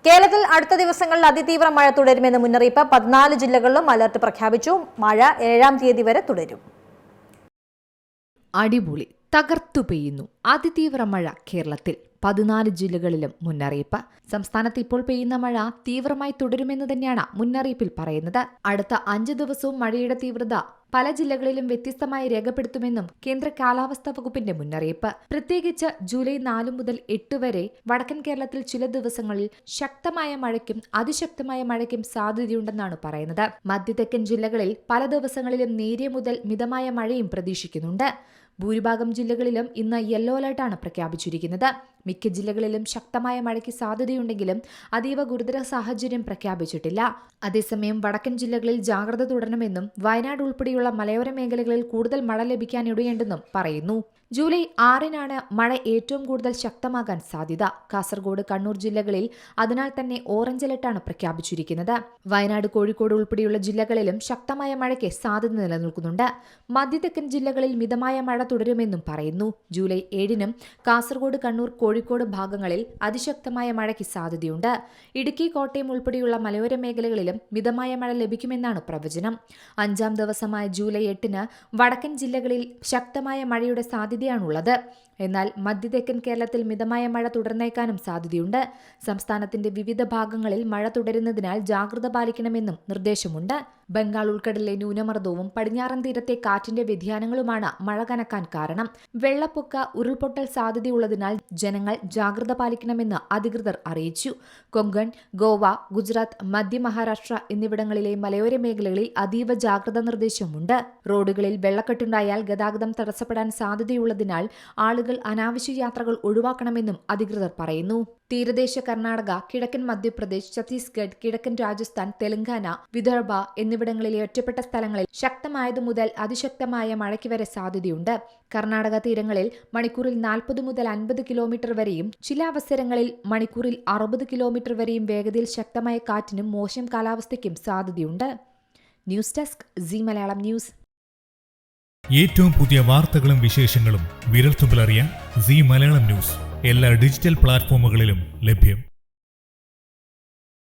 കേരളത്തിൽ അടുത്ത ദിവസങ്ങളിൽ അതിതീവ്ര മഴ തുടരുമെന്ന് മുന്നറിയിപ്പ്. 14 ജില്ലകളിലും അലർട്ട് പ്രഖ്യാപിച്ചു. മഴ 7-ാം തീയതി വരെ തുടരും. അടിപൊളി, തകർത്തു പെയ്യുന്നു. അതിതീവ്ര മഴ കേരളത്തിൽ 14 ജില്ലകളിലും മുന്നറിയിപ്പ്. സംസ്ഥാനത്ത് ഇപ്പോൾ പെയ്യുന്ന മഴ തീവ്രമായി തുടരുമെന്ന് തന്നെയാണ് മുന്നറിയിപ്പിൽ പറയുന്നത്. അടുത്ത 5 ദിവസവും മഴയുടെ തീവ്രത പല ജില്ലകളിലും വ്യത്യസ്തമായി രേഖപ്പെടുത്തുമെന്നും കേന്ദ്ര കാലാവസ്ഥാ വകുപ്പിന്റെ മുന്നറിയിപ്പ്. പ്രത്യേകിച്ച് ജൂലൈ 4 മുതൽ 8 വരെ വടക്കൻ കേരളത്തിൽ ചില ദിവസങ്ങളിൽ ശക്തമായ മഴയ്ക്കും അതിശക്തമായ മഴയ്ക്കും സാധ്യതയുണ്ടെന്നാണ് പറയുന്നത്. മധ്യതെക്കൻ ജില്ലകളിൽ പല ദിവസങ്ങളിലും നേരിയ മുതൽ മിതമായ മഴയും പ്രതീക്ഷിക്കുന്നുണ്ട്. ഭൂരിഭാഗം ജില്ലകളിലും ഇന്ന് യെല്ലോ അലർട്ടാണ് പ്രഖ്യാപിച്ചിരിക്കുന്നത്. മിക്ക ജില്ലകളിലും ശക്തമായ മഴയ്ക്ക് സാധ്യതയുണ്ടെങ്കിലും അതീവ ഗുരുതര സാഹചര്യം പ്രഖ്യാപിച്ചിട്ടില്ല. അതേസമയം വടക്കൻ ജില്ലകളിൽ ജാഗ്രത തുടരണമെന്നും വയനാട് ഉൾപ്പെടെയുള്ള മലയോര മേഖലകളിൽ കൂടുതൽ മഴ ലഭിക്കാനിടയുണ്ടെന്നും പറയുന്നു. ജൂലൈ 6-നാണ് മഴ ഏറ്റവും കൂടുതൽ ശക്തമാകാൻ സാധ്യത. കാസർഗോഡ്, കണ്ണൂർ ജില്ലകളിൽ അതിനാൽ തന്നെ ഓറഞ്ച് അലർട്ടാണ് പ്രഖ്യാപിച്ചിരിക്കുന്നത്. വയനാട്, കോഴിക്കോട് ഉൾപ്പെടെയുള്ള ജില്ലകളിലും ശക്തമായ മഴയ്ക്ക് സാധ്യത നിലനിൽക്കുന്നുണ്ട്. മധ്യതെക്കൻ ജില്ലകളിൽ മിതമായ മഴ തുടരുമെന്നും പറയുന്നു. ജൂലൈ 7-നും കാസർഗോഡ്, കണ്ണൂർ, കോഴിക്കോട് ഭാഗങ്ങളിൽ അതിശക്തമായ മഴയ്ക്ക് സാധ്യതയുണ്ട്. ഇടുക്കി, കോട്ടയം ഉൾപ്പെടെയുള്ള മലയോര മേഖലകളിലും മിതമായ മഴ ലഭിക്കുമെന്നാണ് പ്രവചനം. 5-ാം ദിവസമായ ജൂലൈ 8-ന് വടക്കൻ ജില്ലകളിൽ ശക്തമായ മഴയുടെ സാധ്യതയാണുള്ളത്. എന്നാൽ മധ്യതെക്കൻ കേരളത്തിൽ മിതമായ മഴ തുടർന്നേക്കാനും സാധ്യതയുണ്ട്. സംസ്ഥാനത്തിന്റെ വിവിധ ഭാഗങ്ങളിൽ മഴ തുടരുന്നതിനാൽ ജാഗ്രത പാലിക്കണമെന്നും നിർദ്ദേശമുണ്ട്. ബംഗാൾ ഉൾക്കടലിലെ ന്യൂനമർദ്ദവും പടിഞ്ഞാറൻ തീരത്തെ കാറ്റിന്റെ വ്യതിയാനങ്ങളുമാണ് മഴ കനക്കാൻ കാരണം. വെള്ളപ്പൊക്ക, ഉരുൾപൊട്ടൽ സാധ്യതയുള്ളതിനാൽ ജനങ്ങൾ ജാഗ്രത പാലിക്കണമെന്ന് അധികൃതർ അറിയിച്ചു. കൊങ്കൺ, ഗോവ, ഗുജറാത്ത്, മധ്യ മഹാരാഷ്ട്ര എന്നിവിടങ്ങളിലെ മലയോര മേഖലകളിൽ അതീവ ജാഗ്രതാ നിർദ്ദേശമുണ്ട്. റോഡുകളിൽ വെള്ളക്കെട്ടുണ്ടായാൽ ഗതാഗതം തടസ്സപ്പെടാൻ സാധ്യതയുള്ളതിനാൽ ആളുകൾ അനാവശ്യ യാത്രകൾ ഒഴിവാക്കണമെന്നും അധികൃതർ പറയുന്നു. തീരദേശ കർണാടക, കിഴക്കൻ മധ്യപ്രദേശ്, ഛത്തീസ്ഗഡ്, കിഴക്കൻ രാജസ്ഥാൻ, തെലങ്കാന, വിദർഭ എന്നിവിടങ്ങളിലെ ഒറ്റപ്പെട്ട സ്ഥലങ്ങളിൽ ശക്തമായതു മുതൽ അതിശക്തമായ മഴയ്ക്ക് വരെ സാധ്യതയുണ്ട്. കർണാടക തീരങ്ങളിൽ മണിക്കൂറിൽ 40 മുതൽ 50 കിലോമീറ്റർ വരെയും ചില അവസരങ്ങളിൽ മണിക്കൂറിൽ 60 കിലോമീറ്റർ വരെയും വേഗതയിൽ ശക്തമായ കാറ്റിനും മോശം കാലാവസ്ഥയ്ക്കും സാധ്യതയുണ്ട്. News desk, Zee Malayalam news. ഏറ്റവും പുതിയ വാർത്തകളും വിശേഷങ്ങളും വിരൽത്തുമ്പിലറിയാൻ സീ മലയാളം ന്യൂസ് എല്ലാ ഡിജിറ്റൽ പ്ലാറ്റ്ഫോമുകളിലും ലഭ്യം.